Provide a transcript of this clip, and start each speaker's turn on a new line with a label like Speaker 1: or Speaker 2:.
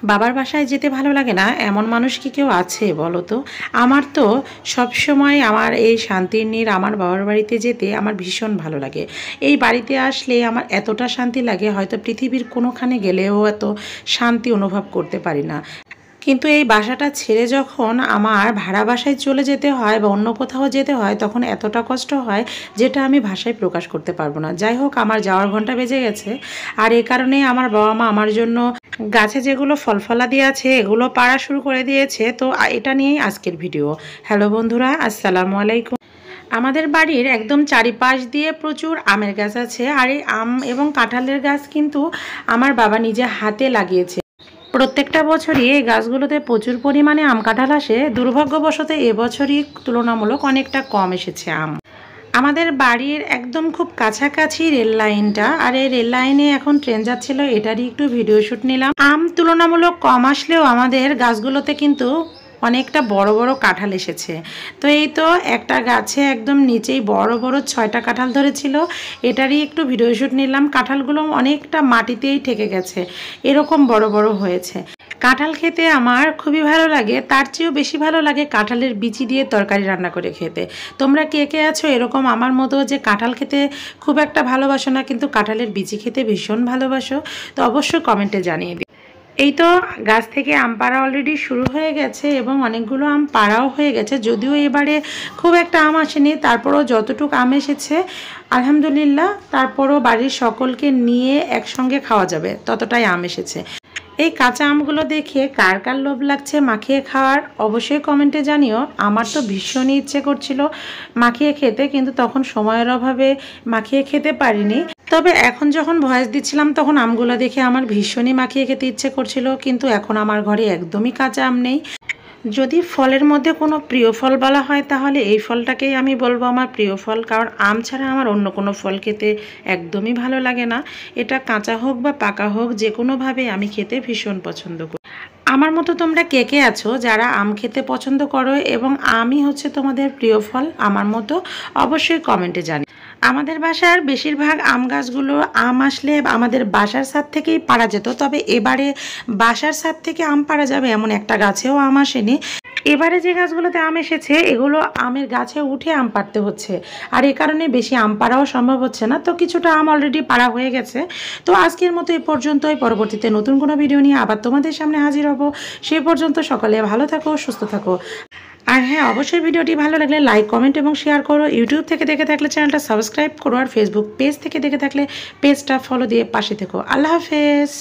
Speaker 1: বাবার বাসায় যেতে ভালো লাগে না এমন মানুষ কি কেউ আছে বলো তো? আমার তো সবসময় আমার এই শান্তির নীড় আমার বাবার বাড়িতে যেতে আমার ভীষণ ভালো লাগে। এই বাড়িতে আসলে আমার এতটা শান্তি লাগে, হয়তো পৃথিবীর কোনোখানে গেলেও এত শান্তি অনুভব করতে পারি না। কিন্তু এই বাসাটা ছেড়ে যখন আমার ভাড়া বাসায় চলে যেতে হয় বা অন্য কোথাও যেতে হয়, তখন এতটা কষ্ট হয় যেটা আমি ভাষায় প্রকাশ করতে পারবো না। যাই হোক, আমার যাওয়ার ঘন্টা বেজে গেছে, আর এই কারণে আমার বাবা মা আমার জন্য গাছে যেগুলো ফল ফলাদি আছে এগুলো পাড়া শুরু করে দিয়েছে। তো এটা নিয়েই আজকের ভিডিও। হ্যালো বন্ধুরা, আসসালামু আলাইকুম। আমাদের বাড়ির একদম চারিপাশ দিয়ে প্রচুর আমের গাছ আছে, আর এই আম এবং কাঁঠালের গাছ কিন্তু আমার বাবা নিজে হাতে লাগিয়েছে। প্রত্যেকটা বছরই এই গাছগুলোতে প্রচুর পরিমাণে আম কাঁঠাল আসে। দুর্ভাগ্যবশত এবছরই তুলনামূলক অনেকটা কম এসেছে আম। আমাদের বাড়ির একদম খুব কাছাকাছি রেল লাইনটা, আর এই রেল লাইনে এখন ট্রেন যাচ্ছিল, এটারই একটু ভিডিও শ্যুট নিলাম। আম তুলনামূলক কম আসলেও আমাদের গাছগুলোতে কিন্তু অনেকটা বড় বড় কাঁঠাল এসেছে। তো এই তো একটা গাছে একদম নিচেই বড় বড় 6টা কাঁঠাল ধরেছিল, এটারই একটু ভিডিও শ্যুট নিলাম। কাঁঠালগুলো অনেকটা মাটিতেই ঠেকে গেছে, এরকম বড় বড় হয়েছে। কাঁঠাল খেতে আমার খুবই ভালো লাগে, তার চেয়েও বেশি ভালো লাগে কাঁঠালের বিচি দিয়ে তরকারি রান্না করে খেতে। তোমরা কে কে আছো এরকম আমার মতো যে কাঁঠাল খেতে খুব একটা ভালোবাসো না, কিন্তু কাঁঠালের বিচি খেতে ভীষণ ভালোবাসো? তো অবশ্যই কমেন্টে জানিয়ে দিও। এই তো গাছ থেকে আম পাড়া অলরেডি শুরু হয়ে গেছে এবং অনেকগুলো আম পাড়াও হয়ে গেছে। যদিও এবারে খুব একটা আম আসেনি, তারপরও যতটুকু আম এসেছে আলহামদুলিল্লাহ, তারপরও বাড়ির সকলকে নিয়ে একসঙ্গে খাওয়া যাবে ততটাই আম এসেছে। এই কাঁচা আমগুলো দেখে কার কার লোভ লাগছে মাখিয়ে খাওয়ার অবশ্যই কমেন্টে জানিও। আমার তো ভীষণই ইচ্ছে করছিল মাখিয়ে খেতে, কিন্তু তখন সময়ের অভাবে মাখিয়ে খেতে পারিনি। তবে এখন যখন ভয়েস দিচ্ছিলাম তখন আমগুলো দেখে আমার ভীষণই মাখিয়ে খেতে ইচ্ছে করছিল, কিন্তু এখন আমার ঘরে একদমই কাঁচা আম নেই। যদি ফলের মধ্যে কোনো প্রিয় ফল বলা হয় তাহলে এই ফলটাকেই আমি বলবো আমার প্রিয় ফল, কারণ আম ছাড়া আমার অন্য কোনো ফল খেতে একদমই ভালো লাগে না। এটা কাঁচা হোক বা পাকা হোক, যে কোনোভাবে আমি খেতে ভীষণ পছন্দ করি। আমার মতো তোমরা কে কে আছো যারা আম খেতে পছন্দ করো এবং আমই হচ্ছে তোমাদের প্রিয় ফল আমার মতো? অবশ্যই কমেন্টে জানি। আমাদের বাসার বেশিরভাগ আম গাছগুলো আম আসলে আমাদের বাসার ছাদ থেকেই পাড়া যেত, তবে এবারে বাসার ছাদ থেকে আম পাড়া যাবে এমন একটা গাছেও আম আসেনি। এবারে যে গাছগুলোতে আম এসেছে এগুলো আমের গাছে উঠে আম পাড়তে হচ্ছে, আর এই কারণে বেশি আম পাড়াও সম্ভব হচ্ছে না। তো কিছুটা আম অলরেডি পাড়া হয়ে গেছে। তো আজকের মতো এই পর্যন্তই, পরবর্তীতে নতুন কোনো ভিডিও নিয়ে আবার তোমাদের সামনে হাজির হব। সেই পর্যন্ত সকলে ভালো থাকো, সুস্থ থাকো। আর হ্যাঁ, অবশ্যই ভিডিওটি ভালো লাগলে লাইক, কমেন্ট এবং শেয়ার করো। ইউটিউব থেকে দেখে থাকলে চ্যানেলটা সাবস্ক্রাইব করো, আর ফেসবুক পেজ থেকে দেখে থাকলে পেজটা ফলো দিয়ে পাশে থেকো। আল্লাহ হাফেজ।